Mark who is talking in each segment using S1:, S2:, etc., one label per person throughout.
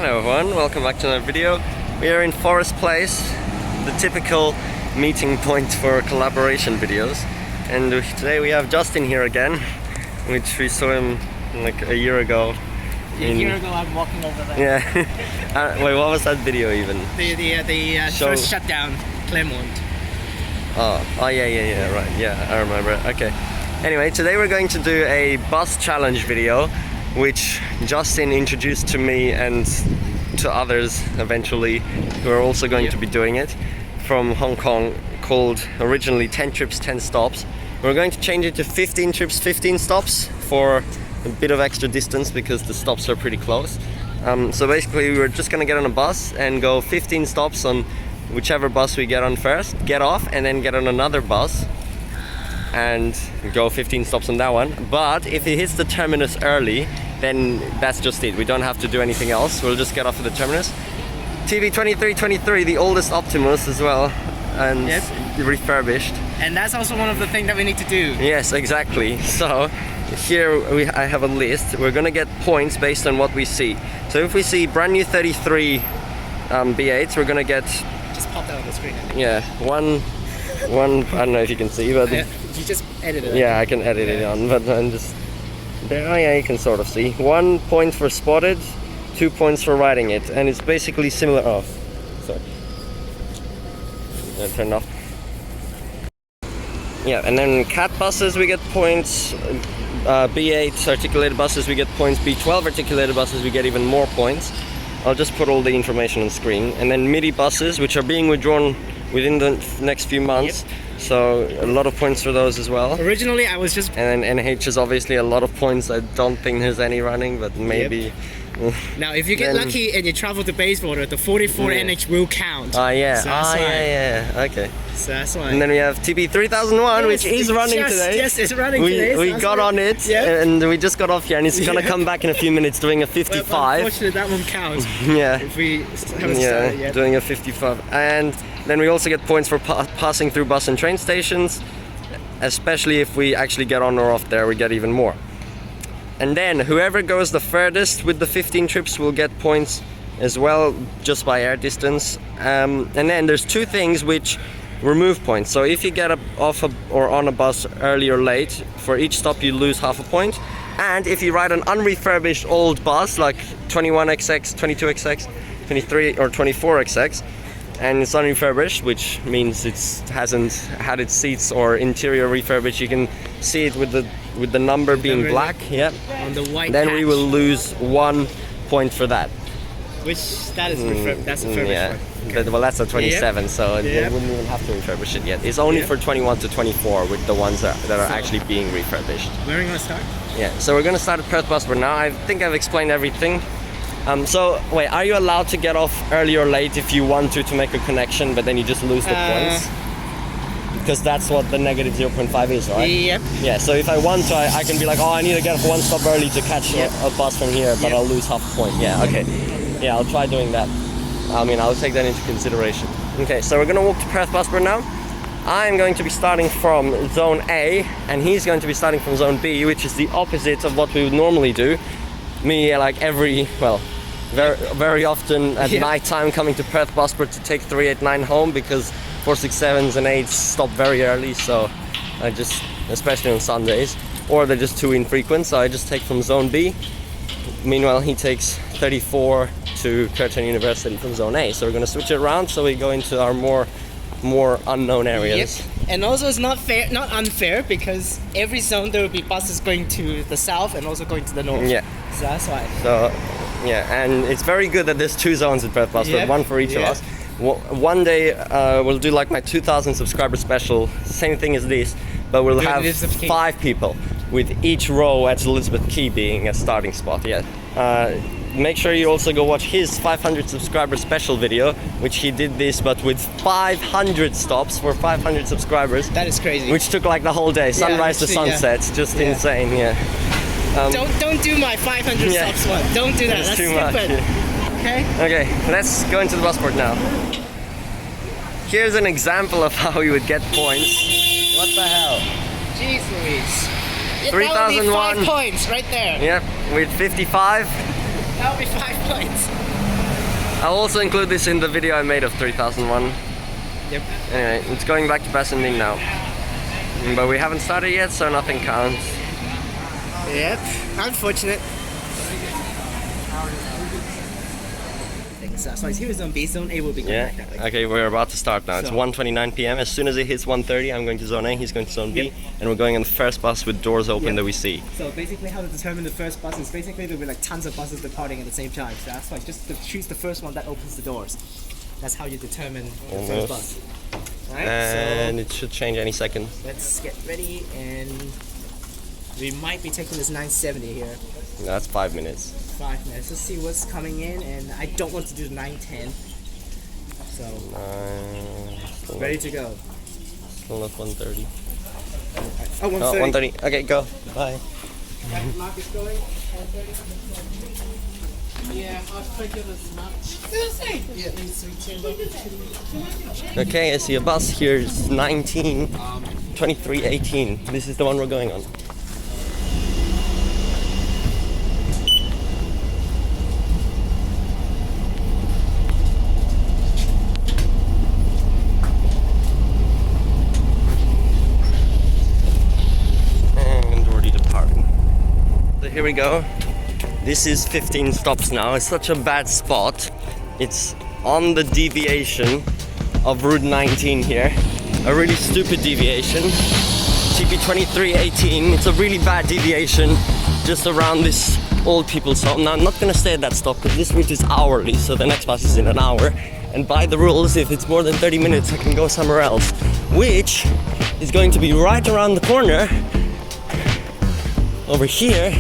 S1: Hello everyone, welcome back to another video. We are in Forest Place, the typical meeting point for collaboration videos. And today we have Justin here again, which we saw him like a year ago.
S2: A year ago I'm walking over there.
S1: Yeah. Wait, what was that video even?
S2: The first shutdown, Claremont.
S1: Oh yeah, right, yeah, I remember. Okay. Anyway, today we're going to do a bus challenge video, which Justin introduced to me and to others eventually, who are also going to be doing it, from Hong Kong, called originally 10 trips, 10 stops. We're going to change it to 15 trips, 15 stops for a bit of extra distance because the stops are pretty close. So basically we're just going to get on a bus and go 15 stops on whichever bus we get on first, get off and then get on another bus and go 15 stops on that one. But if he hits the terminus early, then that's just it. We don't have to do anything else. We'll just get off at the terminus. TV2323, the oldest Optimus as well, and refurbished.
S2: And that's also one of the things that we need to do.
S1: Yes, exactly. So here I have a list. We're gonna get points based on what we see. So if we see brand new 33 B8s, we're gonna get...
S2: Just pop that on the screen.
S1: Yeah, one. I don't know if you can see, but
S2: you just edit it.
S1: Yeah, I can edit it on, but I'm just there. Oh yeah, you can sort of see. 1 point for spotted, 2 points for riding it, and it's basically similar. Oh, sorry. Turn off. Yeah, and then cat buses we get points. B8 articulated buses we get points. B12 articulated buses we get even more points. I'll just put all the information on screen. And then MIDI buses, which are being withdrawn within the next few months, so a lot of points for those as well.
S2: Originally I was just...
S1: And then NH is obviously a lot of points. I don't think there's any running, but maybe...
S2: Now if you get lucky and you travel to Bayswater, the 44 NH will count.
S1: Yeah.
S2: So
S1: yeah, okay.
S2: So that's why.
S1: And then we have TB3001, which is running today.
S2: Yes, it's running today.
S1: We got on it, and we just got off here, and it's gonna come back in a few minutes doing a 55.
S2: Well, unfortunately that won't count.
S1: If
S2: we haven't started yet.
S1: Doing a 55. And then we also get points for passing through bus and train stations, especially if we actually get on or off there, we get even more. And then whoever goes the furthest with the 15 trips will get points as well, just by air distance. And then there's two things which remove points. So if you get off or on a bus early or late, for each stop you lose half a point. And if you ride an unrefurbished old bus like 21XX, 22XX, 23 or 24XX, and it's unrefurbished, which means it hasn't had its seats or interior refurbished, you can see it with the number being black.
S2: On the white
S1: then
S2: patch.
S1: we will lose 1 point for that.
S2: Which that is that's a refurbished one.
S1: But, well, that's a 27, so they wouldn't even have to refurbish it yet. It's only for 21 to 24 with the ones that are actually being refurbished.
S2: Where are we gonna start?
S1: Yeah, so we're gonna start at Perth bus, but now I think I've explained everything. So wait, are you allowed to get off early or late if you want to make a connection, but then you just lose the points? Because that's what the negative 0.5 is, right?
S2: Yep.
S1: Yeah, so if I want to, I can be like, oh, I need to get off one stop early to catch a bus from here, but I'll lose half a point. Yeah, okay. Yeah, I'll try doing that. I mean, I'll take that into consideration. Okay, so we're gonna walk to Perth Busper now. I'm going to be starting from Zone A, and he's going to be starting from Zone B, which is the opposite of what we would normally do. Me, like very often at night time coming to Perth Busper to take 389 home, because 467s and 8s stop very early, so I just, especially on Sundays, or they're just too infrequent, so I just take from Zone B. Meanwhile, he takes 34 to Curtin University from Zone A, so we're going to switch it around so we go into our more unknown areas.
S2: And also it's not unfair, because every zone there will be buses going to the south and also going to the north. So that's why. So
S1: and it's very good that there's two zones in Perth Busper, one for each of us. One day we'll do like my 2,000 subscriber special, same thing as this, but we'll have 5 people with each row at Elizabeth Quay being a starting spot. Make sure you also go watch his 500 subscriber special video, which he did this but with 500 stops for 500 subscribers.
S2: That is crazy.
S1: Which took like the whole day, sunrise to sunset, just insane.
S2: Don't do my 500 stops one. Don't do that. That's
S1: too
S2: stupid.
S1: Much. Okay, let's go into the busport now. Here's an example of how you would get points. What the hell?
S2: Jeez Louise.
S1: 3001.
S2: 5 points right there.
S1: Yep, with 55.
S2: That would be 5 points.
S1: I'll also include this in the video I made of 3001.
S2: Yep.
S1: Anyway, it's going back to Bassendean now. But we haven't started yet, so nothing counts.
S2: Yep. Unfortunate. So it's here zone B, zone A will be going
S1: Yeah.
S2: back that way.
S1: Okay, we're about to start now. It's
S2: So-
S1: 1:29 p.m. As soon as it hits 1:30, I'm going to zone A, he's going to zone B,
S2: Yep.
S1: and we're going on the first bus with doors open
S2: Yep.
S1: that we see.
S2: So basically how to determine the first bus is basically there'll be like tons of buses departing at the same time. So that's why just to choose the first one that opens the doors. That's how you determine the
S1: Almost.
S2: first bus. Alright,
S1: And
S2: so
S1: it should change any second.
S2: let's get ready and we might be taking this 970 here.
S1: That's 5 minutes.
S2: 5 minutes. Let's see what's coming in and I don't want to do the 910. So
S1: Still
S2: ready to go.
S1: Still not 1:30.
S2: Oh, 130.
S1: Oh, 1:30. Okay, go. Bye.
S2: Mark is going. 130.
S3: Yeah, I figured as much. Yeah, needs to be turned up.
S1: Okay, I see a bus here. It's 19:23:18. This is the one we're going on. And already departing. So here we go. This is 15 stops now. It's such a bad spot. It's on the deviation of Route 19 here. A really stupid deviation. TP 2318. It's a really bad deviation just around this old people's home. Now I'm not gonna stay at that stop because this route is hourly, so the next bus is in an hour. And by the rules, if it's more than 30 minutes, I can go somewhere else, which is going to be right around the corner over here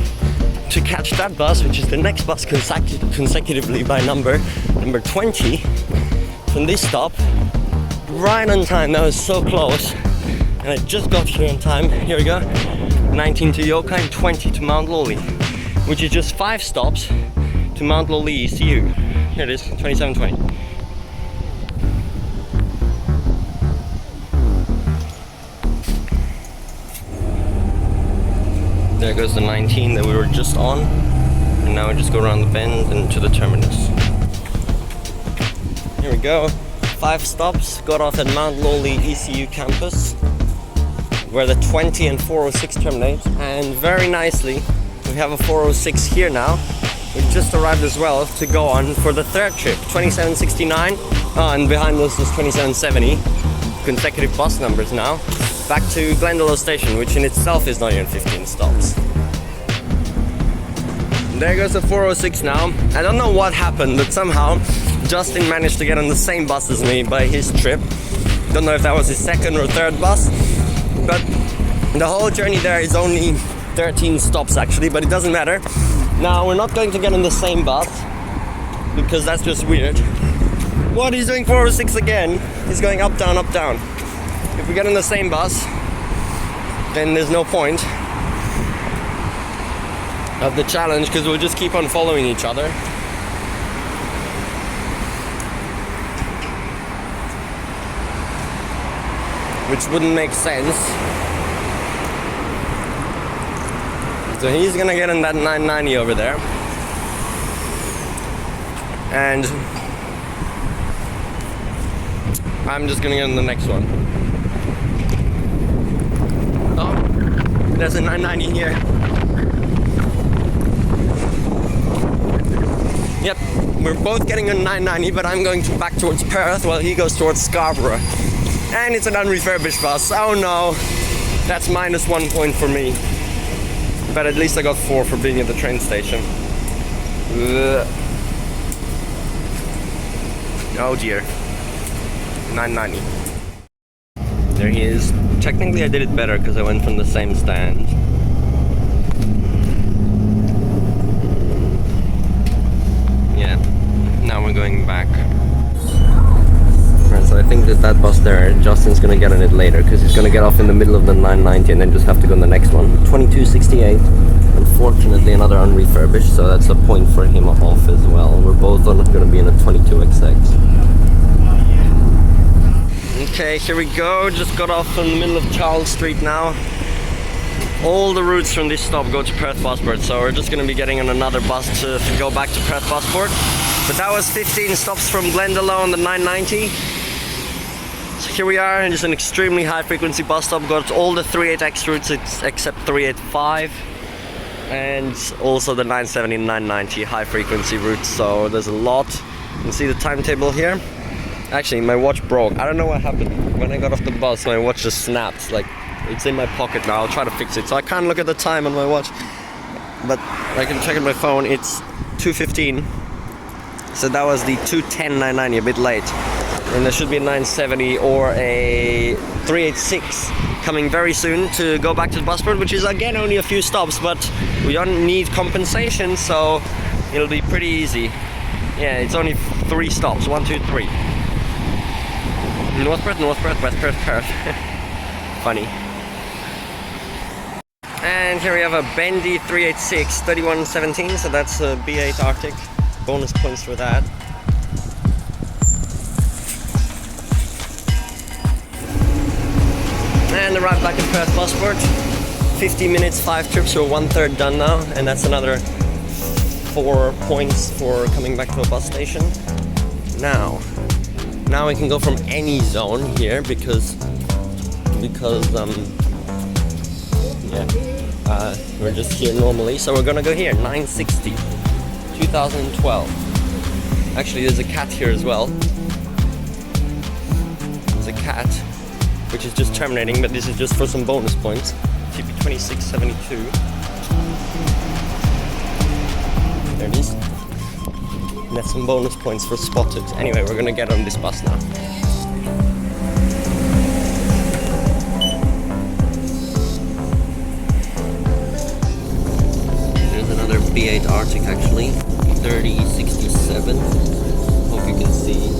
S1: to catch that bus, which is the next bus consecutively by number 20 from this stop. Right on time. That was so close, and I just got here on time. Here we go. 19 to Yoka and 20 to Mount Lawley, which is just 5 stops to Mount Lawley ECU. Here it is, 27:20. There goes the 19 that we were just on, and now we just go around the bend and to the terminus. Here we go. 5 stops, got off at Mount Lawley ECU campus, where the 20 and 406 terminate, and very nicely, we have a 406 here now. We just arrived as well to go on for the third trip, 2769, and behind us is 2770, consecutive bus numbers now, back to Glendalough Station, which in itself is not even 15 stops. There goes the 406 now. I don't know what happened, but somehow Justin managed to get on the same bus as me by his trip. Don't know if that was his second or third bus, but the whole journey there is only 13 stops actually, but it doesn't matter. Now we're not going to get on the same bus because that's just weird. What, he's doing 406 again? He's going up, down, up, down. If we get on the same bus, then there's no point of the challenge because we'll just keep on following each other. Which wouldn't make sense. So he's gonna get in that 990 over there. And I'm just gonna get in the next one. Oh, there's a 990 here. Yep, we're both getting a 990, but I'm going back towards Perth while he goes towards Scarborough. And it's an unrefurbished bus. Oh no, that's -1 point for me. But at least I got 4 for being at the train station. Ugh. Oh dear. 990. There he is. Technically I did it better because I went from the same stand. Yeah, now we're going back. Right, so I think that bus there, Justin's gonna get on it later because he's gonna get off in the middle of the 990 and then just have to go on the next one. 2268. Unfortunately another unrefurbished, so that's a point for him off as well. We're both gonna be in a 22XX. Okay, here we go. Just got off in the middle of Charles Street now. All the routes from this stop go to Perth Busport, so we're just gonna be getting on another bus to go back to Perth Busport. But that was 15 stops from Glendalough on the 990. So here we are, and it's an extremely high frequency bus stop. Got all the 38X routes except 385. And also the 970 and 990 high frequency routes. So there's a lot. You can see the timetable here. Actually, my watch broke. I don't know what happened. When I got off the bus, my watch just snapped. Like, it's in my pocket now. I'll try to fix it. So I can't look at the time on my watch. But I can check on my phone. It's 2:15. So that was the 210 990, a bit late. And there should be a 970 or a 386 coming very soon to go back to the busport, which is again only a few stops, but we don't need compensation, so it'll be pretty easy. Yeah, it's only 3 stops. 1, 2, 3. North Perth, North Perth, West Perth, Perth. Funny. And here we have a bendy 386, 3117, so that's a B8 Arctic. Bonus points for that. And arrived back at Perth busport. 50 minutes, 5 trips, so 1/3 done now, and that's another 4 points for coming back to a bus station. Now we can go from any zone here because we're just here normally. So we're gonna go here, 960, 2012. Actually, there's a cat here as well. There's a cat, which is just terminating, but this is just for some bonus points. TP 2672. There it is. And that's some bonus points for spotted. Anyway, we're gonna get on this bus now. There's another B8 Arctic actually, 3067. Hope you can see.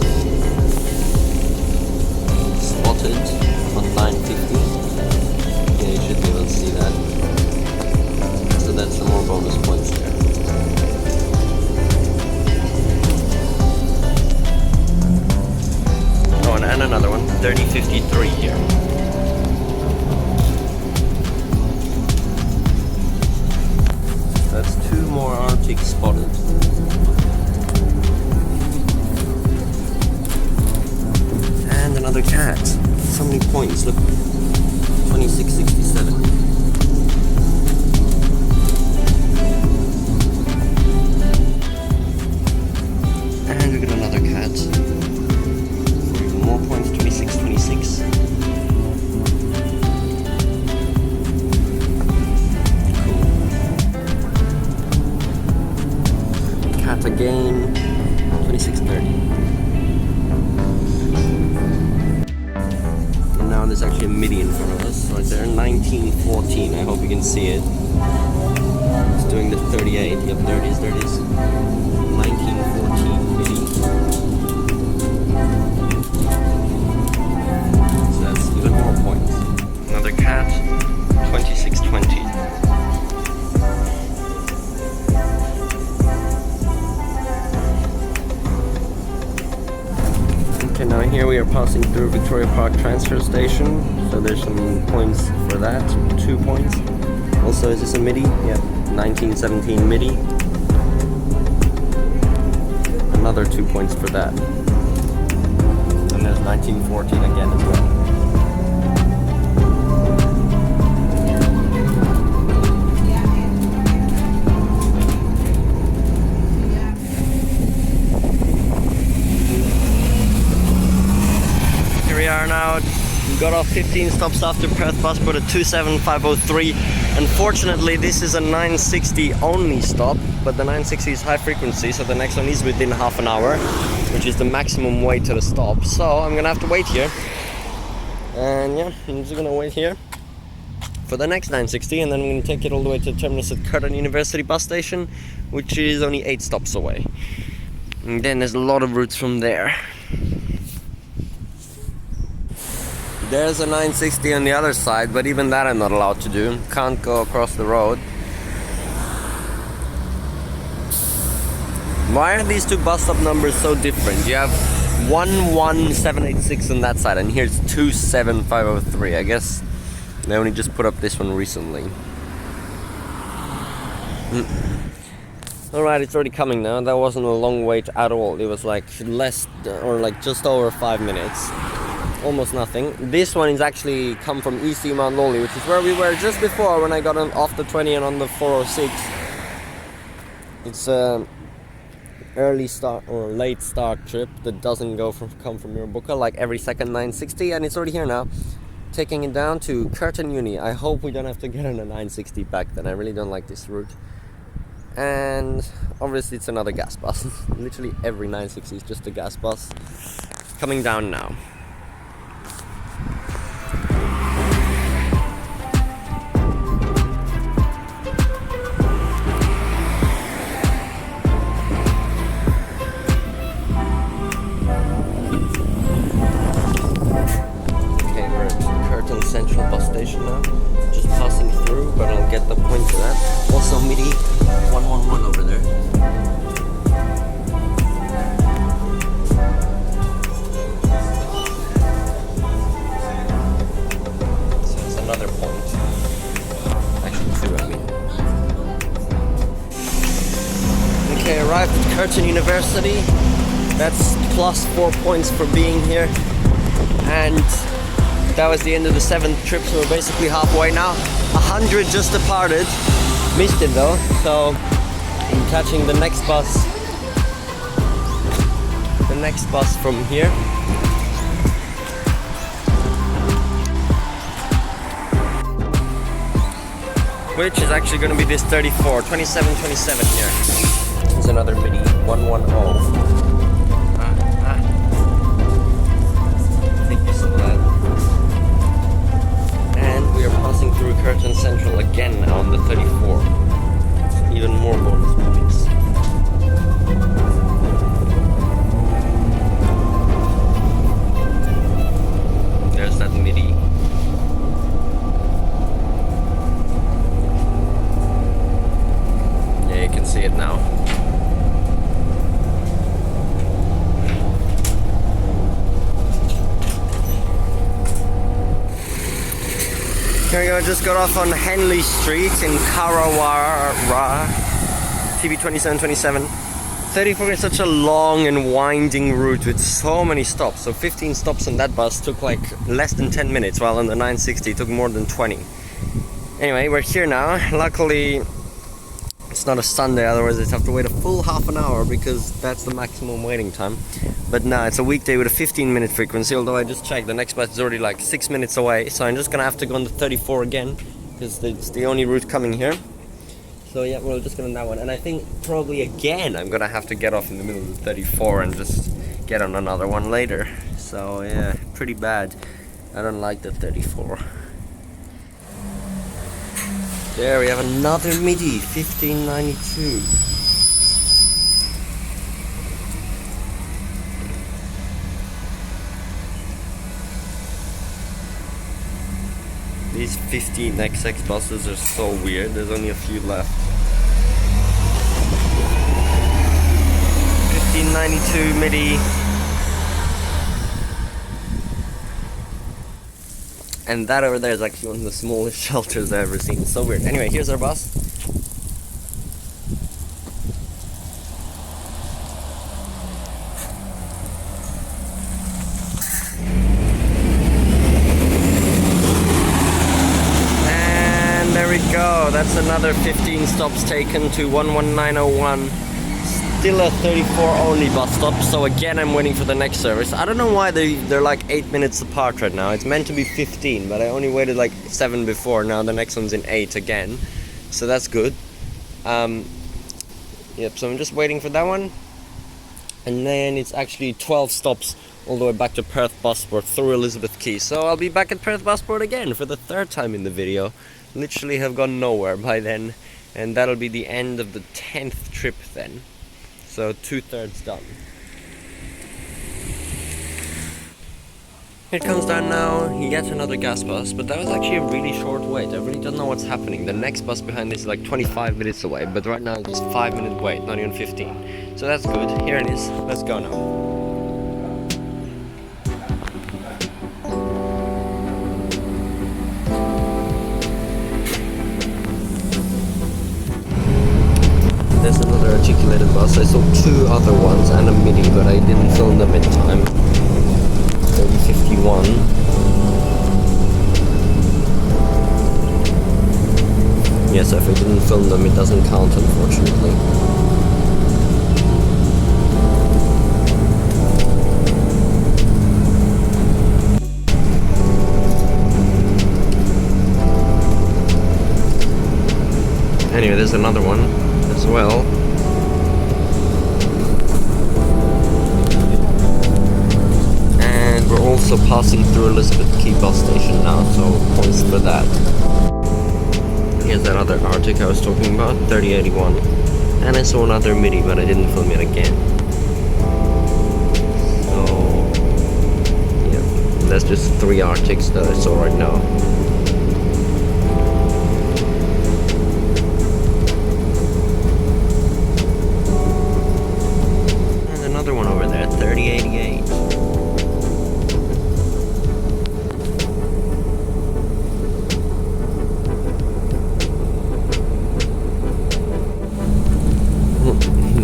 S1: Spotted on 950. Yeah, you should be able to see that. So that's some more bonus points there. Oh, and another one, 3053 here. That's 2 more Arctic spotted. And another cat. So many points, look. 2667. And we got another cat. Even more points, 2626. Cool. Cat again, 2630. Now there's actually a midi in front of us, right there, 1914. I hope you can see it. It's doing the 38. Yep, there it is, there it is. 1914 midi. So that's even more points. Another cat, 2620. Okay, now here we are passing through Victoria Park transfer station, so there's some points for that, 2 points. Also, is this a midi? Yeah, 1917 midi. Another 2 points for that. And there's 1914 again as well. Are now. We got off 15 stops after Perth busport at 27503. Unfortunately, this is a 960 only stop, but the 960 is high frequency, so the next one is within half an hour, which is the maximum wait to the stop. So I'm gonna have to wait here. And yeah, I'm just gonna wait here for the next 960, and then I'm gonna take it all the way to the terminus at Curtin University bus station, which is only 8 stops away. And then there's a lot of routes from there. There's a 960 on the other side, but even that I'm not allowed to do. Can't go across the road. Why are these two bus stop numbers so different? You have 11786 on that side, and here's 27503. I guess they only just put up this one recently. Alright, it's already coming now. That wasn't a long wait at all. It was like less or like just over 5 minutes. Almost nothing. This one is actually come from EC Mount Lowly, which is where we were just before when I got off the 20 and on the 406. It's early start or late start trip that doesn't come from Mirrabooka, like every second 960, and it's already here now, taking it down to Curtin Uni. I hope we don't have to get on a 960 back then. I really don't like this route. And obviously it's another gas bus. Literally every 960 is just a gas bus. Coming down now. Central bus station now, just passing through, but I'll get the point to that. Also MIDI 111 over there. So it's another point. Actually two, I mean. Okay, arrived at Curtin University. That's plus 4 points for being here. And that was the end of the 7th trip, so we're basically halfway now. 100 just departed. Missed it though, so I'm catching the next bus. The next bus from here. Which is actually going to be this 34, 27 here. There's another MIDI, 110. We are passing through Curtin Central again now on the 34. Even more bonus points. There's that MIDI. Yeah, you can see it now. Here we go, just got off on Henley Street in Karawara, TB 2727. 34 is such a long and winding route with so many stops. So 15 stops on that bus took like less than 10 minutes, while on the 960 it took more than 20. Anyway, we're here now. Luckily, it's not a Sunday, otherwise I'd have to wait a full half an hour because that's the maximum waiting time. But now it's a weekday with a 15-minute frequency, although I just checked, the next bus is already like 6 minutes away, so I'm just gonna have to go on the 34 again, because it's the only route coming here. So yeah, we're just going on that one, and I think probably again I'm gonna have to get off in the middle of the 34 and just get on another one later. So yeah, pretty bad. I don't like the 34. There we have another MIDI, 1592. These 15XX buses are so weird, there's only a few left. 1592 MIDI. And that over there is actually one of the smallest shelters I've ever seen. So weird. Anyway, here's our bus. And there we go. That's another 15 stops taken to 11901. Still a 34 only bus stop, so again I'm waiting for the next service. I don't know why they're like 8 minutes apart right now. It's meant to be 15, but I only waited like 7 before. Now the next one's in 8 again, so that's good. Yep, so I'm just waiting for that one. And then it's actually 12 stops all the way back to Perth Busport through Elizabeth Quay. So I'll be back at Perth Busport again for the 3rd time in the video. Literally have gone nowhere by then, and that'll be the end of the 10th trip then. So 2/3 done. Here comes down now, yet another gas bus, but that was actually a really short wait. I really don't know what's happening. The next bus behind this is like 25 minutes away, but right now it's 5-minute wait, not even 15. So that's good. Here it is. Let's go now. There's another other ones and a MIDI, but I didn't film them in time. 3051. Yes, if I didn't film them, it doesn't count, unfortunately. Anyway, there's another one as well. And we're also passing through Elizabeth Quay bus station now, so points for that. Here's that other Arctic I was talking about, 3081. And I saw another MIDI, but I didn't film it again. So, yeah, that's just 3 Arctics that I saw right now. And another one over there, 3088.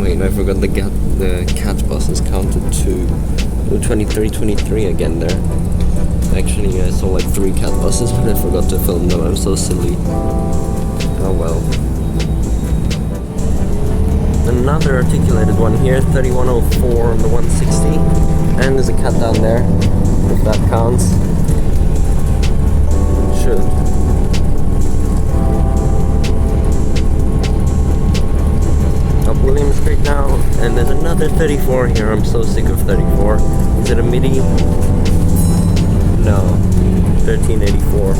S1: Wait, I forgot the cat bus is counted to 2323 again there. Actually, I saw like 3 cat buses, but I forgot to film them. I'm so silly. Oh well. Another articulated one here, 3104 on the 160. And there's a cat down there, if that counts. It should. Up William Street now, and there's another 34 here. I'm so sick of 34. Is it a MIDI? No, 1384.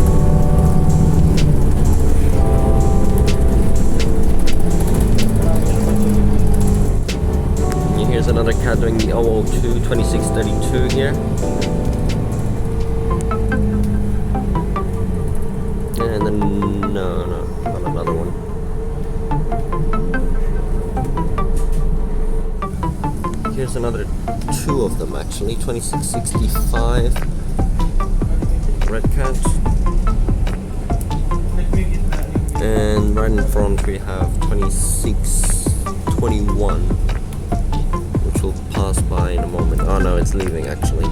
S1: Here's another cat doing the 002 2632 here. And then no, not another one. Here's another 2 of them actually, 2665 red cat. And right in front we have 2621, which will pass by in a moment. Oh no, it's leaving actually.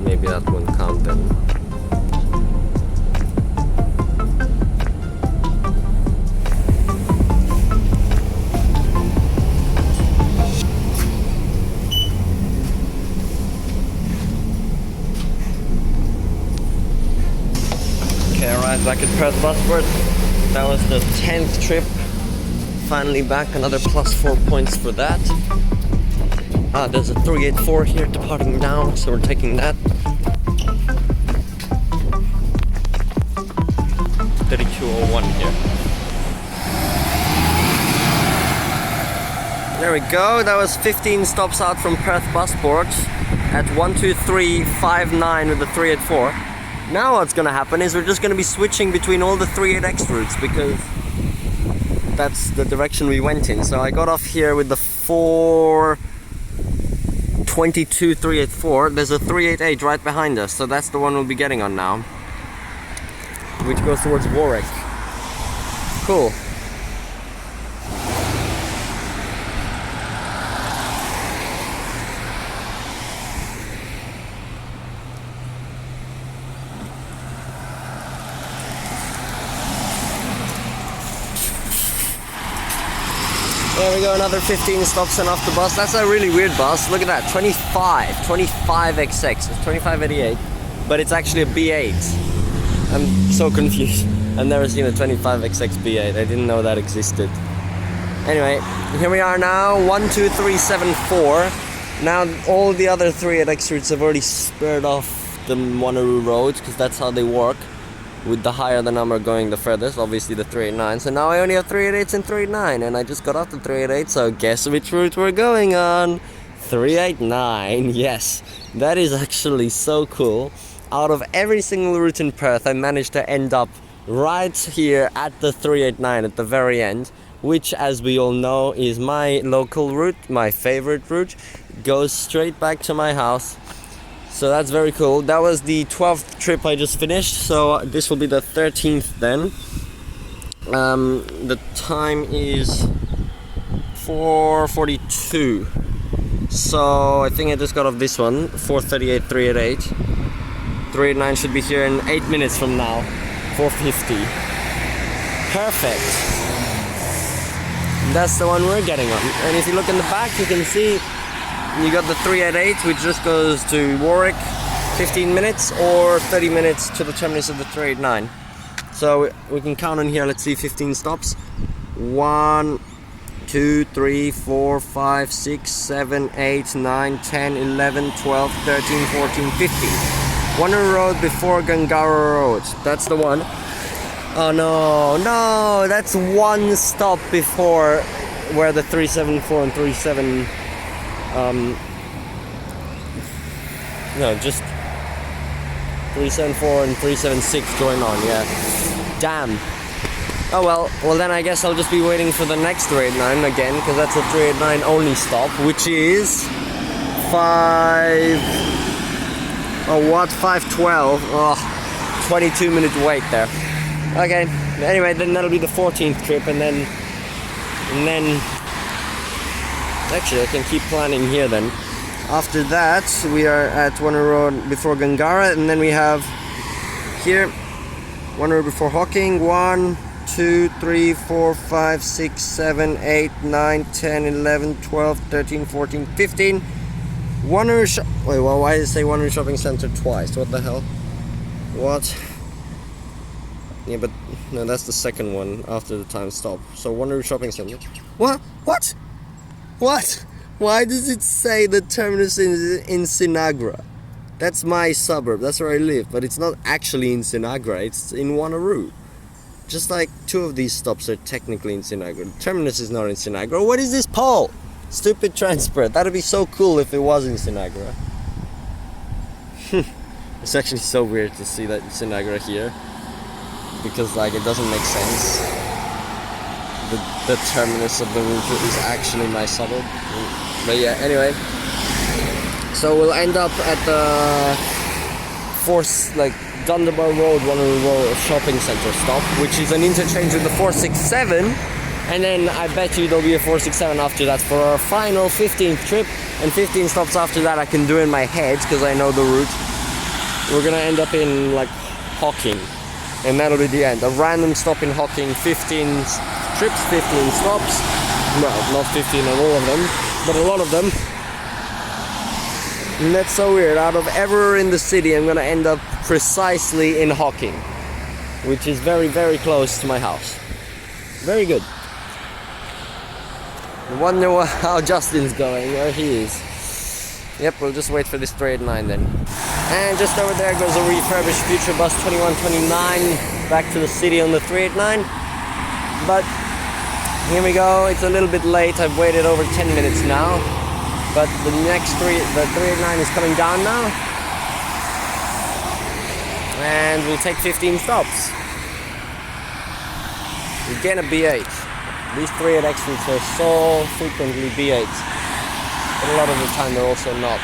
S1: Maybe that won't count then. Back at Perth Busport. That was the 10th trip. Finally back, another +4 points for that. There's a 384 here departing now, so we're taking that. 3201 here. There we go, that was 15 stops out from Perth Busport at 12359 with the 384. Now what's gonna happen is we're just gonna be switching between all the 38X routes because that's the direction we went in. So I got off here with the 422 384. There's a 388 right behind us, so that's the one we'll be getting on now, which goes towards Warwick. Cool. There we go, another 15 stops and off the bus. That's a really weird bus. Look at that, 25XX. It's 2588, but it's actually a B8. I'm so confused. I've never seen a 25XX B8. I didn't know that existed. Anyway, here we are now, 12374. Now all the other 38X routes have already spurred off the Wanneroo roads because that's how they work. With the higher the number going the furthest, obviously the 389. So now I only have 388s and 389, and I just got off the 388, so guess which route we're going on? 389, yes. That is actually so cool. Out of every single route in Perth, I managed to end up right here at the 389 at the very end, which, as we all know, is my local route, my favorite route. Goes straight back to my house. So that's very cool. That was the 12th trip I just finished, so this will be the 13th then. The time is 4:42. So I think I just got off this one, 4:38, 388. 389 should be here in 8 minutes from now, 4:50. Perfect. That's the one we're getting on. And if you look in the back, you can see you got the 388, which just goes to Warwick, 15 minutes, or 30 minutes to the terminus of the 389. So we can count on here, let's see, 15 stops. 1, 2, 3, 4, 5, 6, 7, 8, 9, 10, 11, 12, 13, 14, 15. Wanner Road before Gangara Road. That's the one. Oh no, that's one stop before where the 374 and 37 no, just 374 and 376 going on, yeah. Damn. Oh well then I guess I'll just be waiting for the next 389 again, because that's a 389 only stop, which is 5:12. Oh, 22-minute wait there. Okay, anyway, then that'll be the 14th trip, and then actually I can keep planning here then. After that we are at Wanner Road before Gangara, and then we have here Wanner Road before Hocking. 1, 2, 3, 4, 5, 6, 7, 8, 9, 10, 11, 12, 13, 14, 15. Wait, well, why did it say Wanner Shopping Center twice? What the hell? What? Yeah, but no, that's the second one after the time stop. So Wanner Shopping Center. What? Why does it say the terminus in Sinagra? That's my suburb, that's where I live, but it's not actually in Sinagra, it's in Wanneroo. Just like 2 of these stops are technically in Sinagra. The terminus is not in Sinagra. What is this pole? Stupid transport. That'd be so cool if it was in Sinagra. It's actually so weird to see that Sinagra here, because like it doesn't make sense. The terminus of the route is actually my suburb. But yeah, anyway. So we'll end up at the Dunderbar Road, Wanneroo Road Shopping Centre stop, which is an interchange with the 467, and then I bet you there'll be a 467 after that for our final 15th trip, and 15 stops after that I can do in my head because I know the route. We're gonna end up in like Hocking, and that'll be the end. A random stop in Hocking, 15 trips, 15 stops. Well, not 15 on all of them, but a lot of them. And that's so weird. Out of everywhere in the city, I'm gonna end up precisely in Hocking, which is very, very close to my house. Very good. I wonder how Justin's going, where he is. Yep, we'll just wait for this 389 then. And just over there goes a refurbished future bus 2129 back to the city on the 389. But here we go, it's a little bit late. I've waited over 10 minutes now. But the 389 is coming down now. And we'll take 15 stops. Again a B8. These 388 routes are so frequently B8s. But a lot of the time they're also not.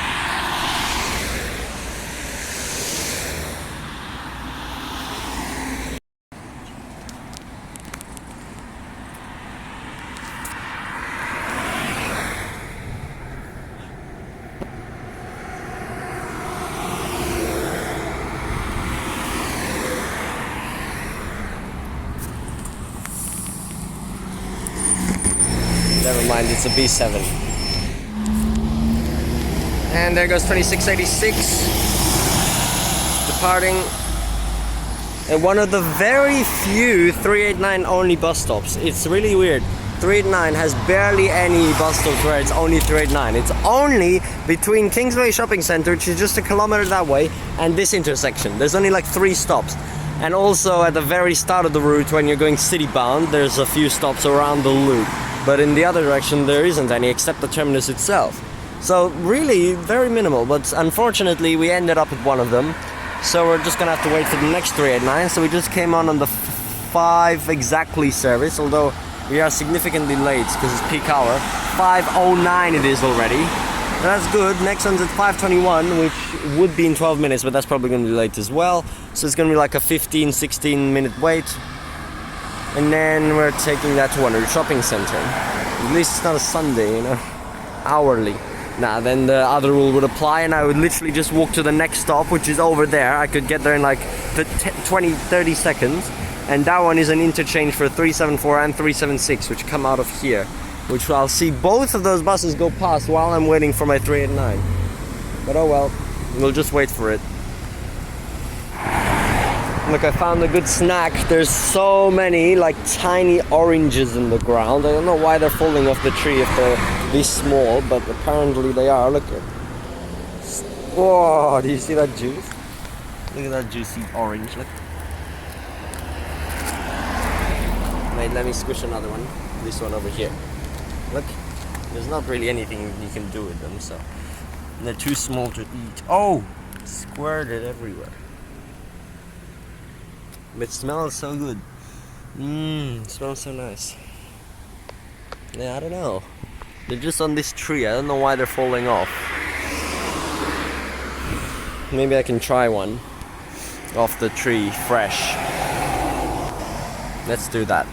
S1: Never mind, it's a B7. And there goes 2686 departing at one of the very few 389 only bus stops. It's really weird. 389 has barely any bus stops where it's only 389. It's only between Kingsway Shopping Centre, which is just a kilometer that way, and this intersection. There's only like 3 stops. And also at the very start of the route, when you're going city bound, there's a few stops around the loop. But in the other direction there isn't any, except the terminus itself. So really very minimal, but unfortunately we ended up at one of them. So we're just gonna have to wait for the next 389. So we just came on the 5 exactly service, although we are significantly late because it's peak hour. 5:09 it is already. That's good. Next one's at 5:21, which would be in 12 minutes, but that's probably gonna be late as well. So it's gonna be like a 15-16 minute wait. and then we're taking that to one shopping center. At least it's not a Sunday, you know, hourly. Nah, then the other rule would apply, and I would literally just walk to the next stop, which is over there. I could get there in like 20-30 seconds, and that one is an interchange for 374 and 376, which come out of here, which I'll see both of those buses go past while I'm waiting for my 389. But oh well, we'll just wait for it. Look, I found a good snack. There's so many like tiny oranges in the ground. I don't know why they're falling off the tree if they're this small, but apparently they are. Look at, whoa, do you see that juice? Look at that juicy orange. Look. Wait, let me squish another one. This one over here. Look, there's not really anything you can do with them, so they're too small to eat. Oh, squirted everywhere. But it smells so good. It smells so nice. Yeah, I don't know. They're just on this tree. I don't know why they're falling off. Maybe I can try one off the tree, fresh. Let's do that.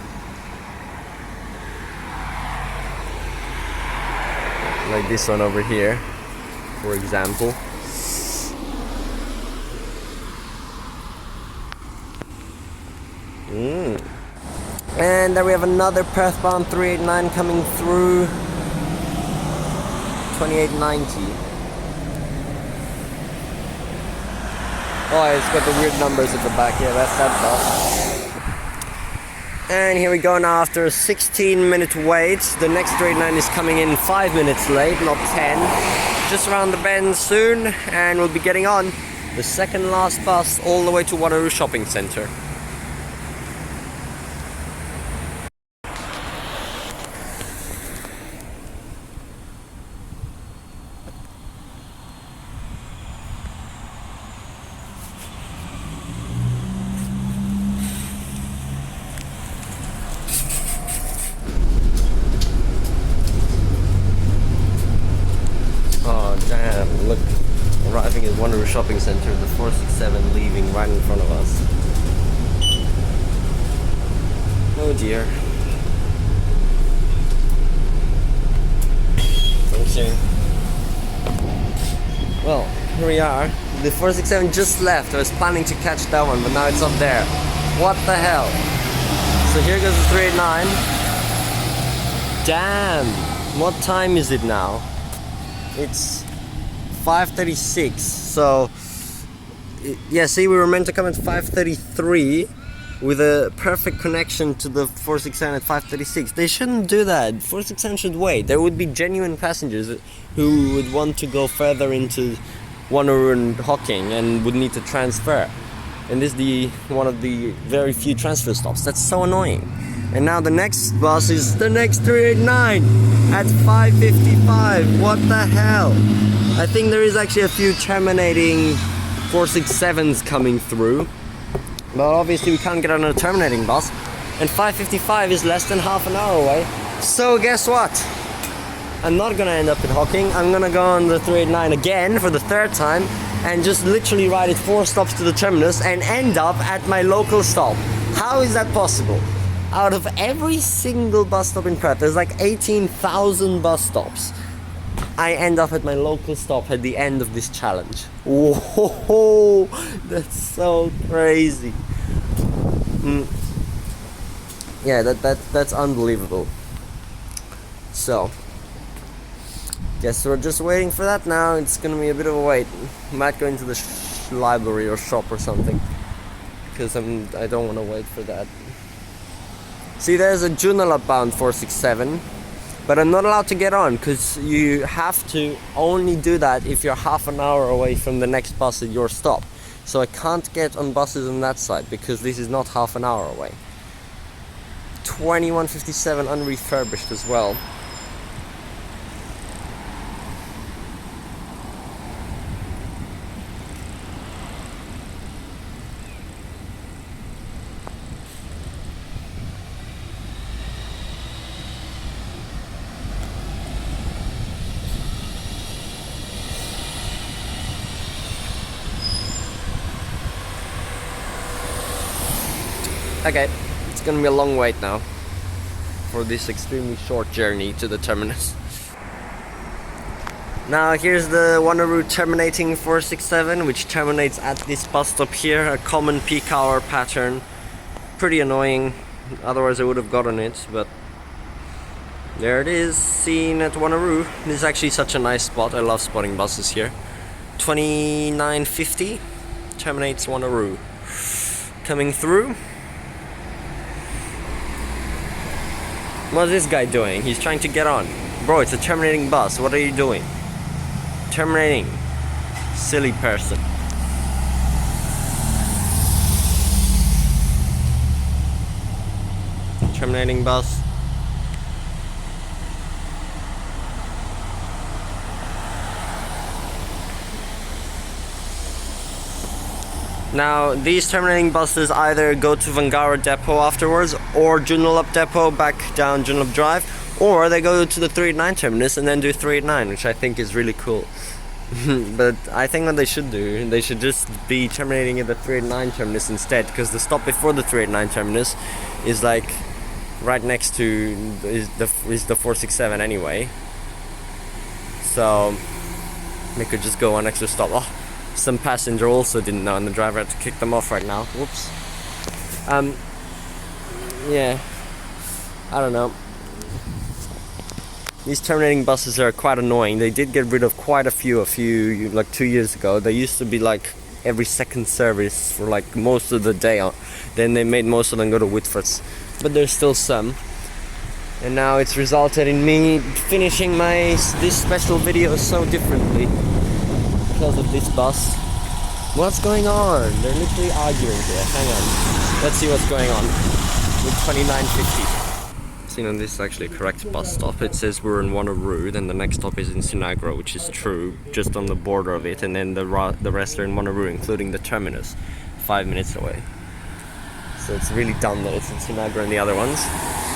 S1: Like this one over here, for example. And then we have another Perth bound 389 coming through. 2890. Oh, it's got the weird numbers at the back. Yeah, that's that bus. And here we go now after a 16-minute wait. The next 389 is coming in 5 minutes late, not 10. Just around the bend soon, and we'll be getting on the second last bus all the way to Wanneroo Shopping Centre. Damn, look, arriving at Wanneroo Shopping Centre, the 467 leaving right in front of us. Oh dear. Okay. Well, here we are. The 467 just left. I was planning to catch that one, but now it's up there. What the hell? So here goes the 389. Damn! What time is it now? It's 5:36, so yeah, see, we were meant to come at 5:33 with a perfect connection to the 467 at 5:36. They shouldn't do that. 467 should wait. There would be genuine passengers who would want to go further into Wanneroo and Hocking and would need to transfer. And this is one of the very few transfer stops. That's so annoying. And now the next bus is the next 389 at 5:55. What the hell? I think there is actually a few terminating 467s coming through. But obviously we can't get on a terminating bus. And 5:55 is less than half an hour away. So guess what? I'm not gonna end up in Hocking. I'm gonna go on the 389 again for the third time and just literally ride it 4 stops to the terminus and end up at my local stop. How is that possible? Out of every single bus stop in Perth, there's like 18,000 bus stops. I end up at my local stop at the end of this challenge. Whoa, that's so crazy. Yeah, that's unbelievable. So, guess we're just waiting for that now. It's gonna be a bit of a wait. Might go into the library or shop or something, because I don't want to wait for that. See, there's a Joondalup bound 467, but I'm not allowed to get on because you have to only do that if you're half an hour away from the next bus at your stop. So I can't get on buses on that side because this is not half an hour away. 2157 unrefurbished as well. Okay, it's gonna be a long wait now for this extremely short journey to the terminus. Now here's the Wanneroo terminating 467, which terminates at this bus stop here, a common peak hour pattern. Pretty annoying, otherwise I would have gotten it, but there it is, seen at Wanneroo. This is actually such a nice spot, I love spotting buses here. 2950 terminates Wanneroo. Coming through. What's this guy doing? He's trying to get on. Bro, it's a terminating bus, what are you doing? Terminating. Silly person. Terminating bus. Now these terminating buses either go to Vangara depot afterwards or Joondalup depot back down Joondalup Drive, or they go to the 389 terminus and then do 389, which I think is really cool. But I think what they should do, they should just be terminating at the 389 terminus instead, because the stop before the 389 terminus is like right next to is the 467 anyway. So they could just go one extra stop. Oh, some passenger also didn't know, and the driver had to kick them off right now. Whoops. Yeah, I don't know. These terminating buses are quite annoying. They did get rid of quite a few like 2 years ago. They used to be like every second service for like most of the day. Then they made most of them go to Whitfords, but there's still some. And now it's resulted in me finishing this special video so differently because of this bus. What's going on? They're literally arguing here. Hang on. Let's see what's going on with 2950. So, you know, this is actually a correct bus stop. It says we're in Wanneroo, then the next stop is in Sinagro, which is true, just on the border of it, and then the rest are in Wanneroo, including the terminus, 5 minutes away. So it's really dumb that it's in Sinagro and the other ones.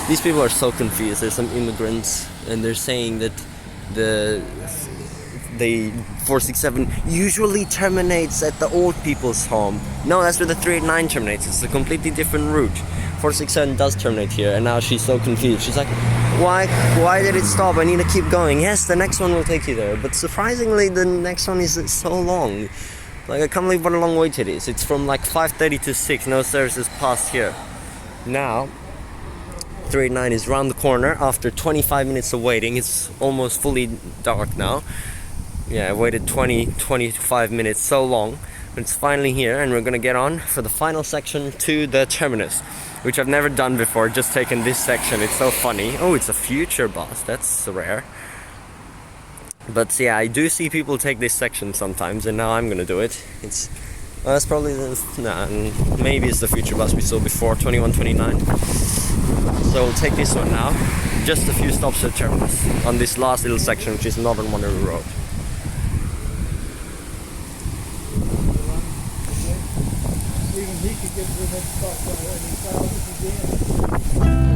S1: These people are so confused. There's some immigrants, and they're saying that the 467 usually terminates at the old people's home. No, that's where the 389 terminates. It's a completely different route. 467 does terminate here, and now she's so confused. She's like, why did it stop? I need to keep going. Yes, the next one will take you there, but surprisingly the next one is so long. Like, I can't believe what a long wait it is. It's from like 5:30 to 6, no services past here. Now 389 is round the corner after 25 minutes of waiting. It's almost fully dark now. Yeah, I waited 25 minutes, so long, but it's finally here, and we're gonna get on for the final section to the terminus, which I've never done before, just taken this section. It's so funny. Oh, it's a future bus, that's rare. But yeah, I do see people take this section sometimes, and now I'm gonna do it. That's probably maybe it's the future bus we saw before, 2129. So we'll take this one now. Just a few stops at terminus on this last little section, which is Northern Wanneroo Road.
S3: Even he could get to the next stop by any thousands again.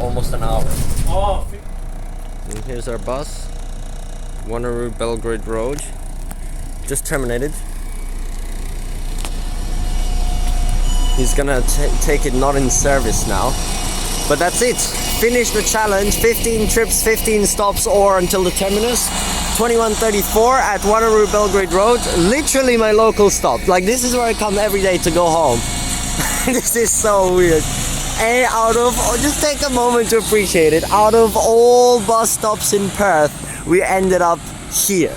S1: almost an hour.
S3: Oh,
S1: And here's our bus. Wanneroo Belgrade Road. Just terminated. He's gonna take it not in service now. But that's it. Finish the challenge. 15 trips, 15 stops, or until the terminus. 21:34 at Wanneroo Belgrade Road. Literally my local stop. Like, this is where I come every day to go home. This is so weird. And just take a moment to appreciate it. Out of all bus stops in Perth, we ended up here.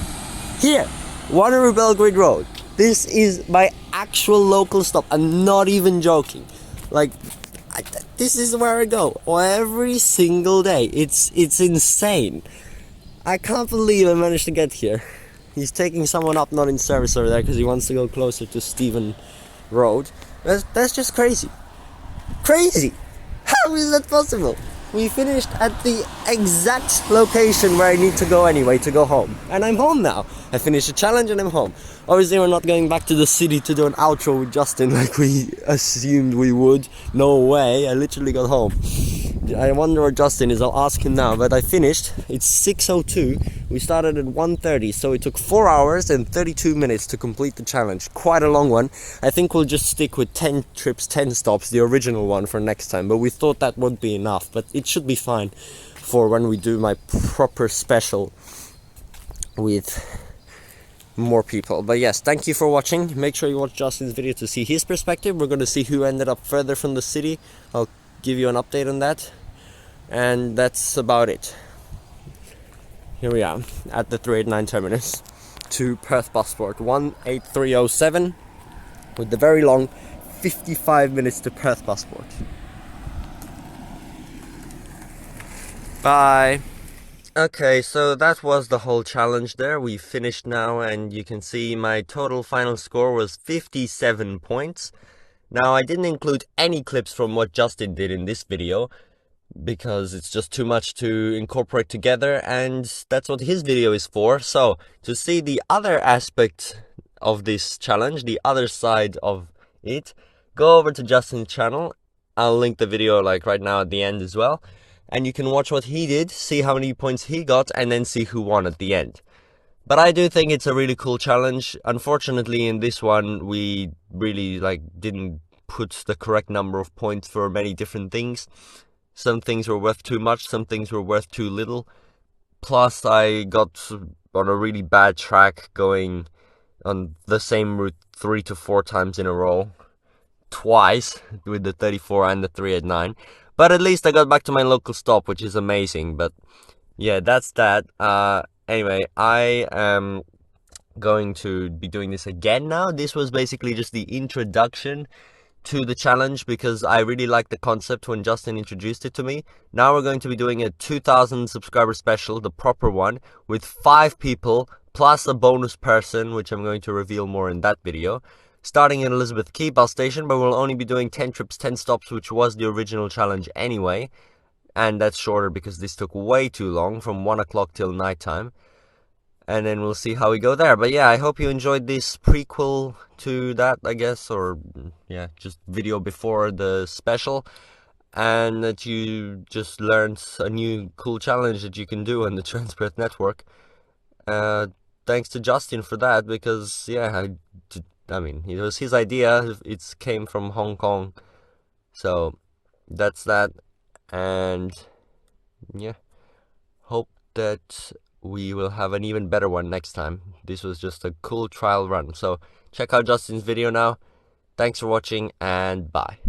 S1: Here. Wanneroo Belgrade Road. This is my actual local stop. I'm not even joking. Like, this is where I go every single day. It's insane. I can't believe I managed to get here. He's taking someone up not in service over there because he wants to go closer to Stephen Road. That's just crazy. Crazy! How is that possible? We finished at the exact location where I need to go anyway to go home. And I'm home now. I finished the challenge and I'm home. Obviously we're not going back to the city to do an outro with Justin like we assumed we would. No way, I literally got home. I wonder where Justin is, I'll ask him now. But I finished, it's 6:02. We started at 1:30, so it took 4 hours and 32 minutes to complete the challenge. Quite a long one. I think we'll just stick with 10 trips, 10 stops, the original one for next time. But we thought that would be enough. But it should be fine for when we do my proper special with more people. But yes, thank you for watching. Make sure you watch Justin's video to see his perspective. We're going to see who ended up further from the city. I'll give you an update on that. And that's about it. Here we are at the 389 terminus to Perth Busport 18307 with the very long 55 minutes to Perth Busport. Bye. Okay, so that was the whole challenge there. We finished now and you can see my total final score was 57 points. Now, I didn't include any clips from what Justin did in this video because it's just too much to incorporate together, and that's what his video is for. So, to see the other aspect of this challenge, the other side of it, go over to Justin's channel. I'll link the video like right now at the end as well. And you can watch what he did, see how many points he got, and then see who won at the end. But I do think it's a really cool challenge. Unfortunately, in this one, we really didn't put the correct number of points for many different things. Some things were worth too much, some things were worth too little. Plus, I got on a really bad track going on the same route 3 to 4 times in a row. Twice, with the 34 and the 389. But at least I got back to my local stop, which is amazing. But yeah, that's that. Anyway, I am going to be doing this again now. This was basically just the introduction to the challenge because I really liked the concept when Justin introduced it to me. Now we're going to be doing a 2,000 subscriber special, the proper one, with 5 people plus a bonus person, which I'm going to reveal more in that video. Starting in Elizabeth Quay bus station, but we'll only be doing 10 trips, 10 stops, which was the original challenge anyway. And that's shorter because this took way too long, from 1 o'clock till nighttime. And then we'll see how we go there. But yeah, I hope you enjoyed this prequel to that, I guess. Or, yeah, just video before the special. And that you just learned a new cool challenge that you can do on the Transport Network. Thanks to Justin for that, because, yeah, I mean, it was his idea. It came from Hong Kong. So, that's that. And, yeah, hope that we will have an even better one next time. This was just a cool trial run. So, check out Justin's video now. Thanks for watching, and bye.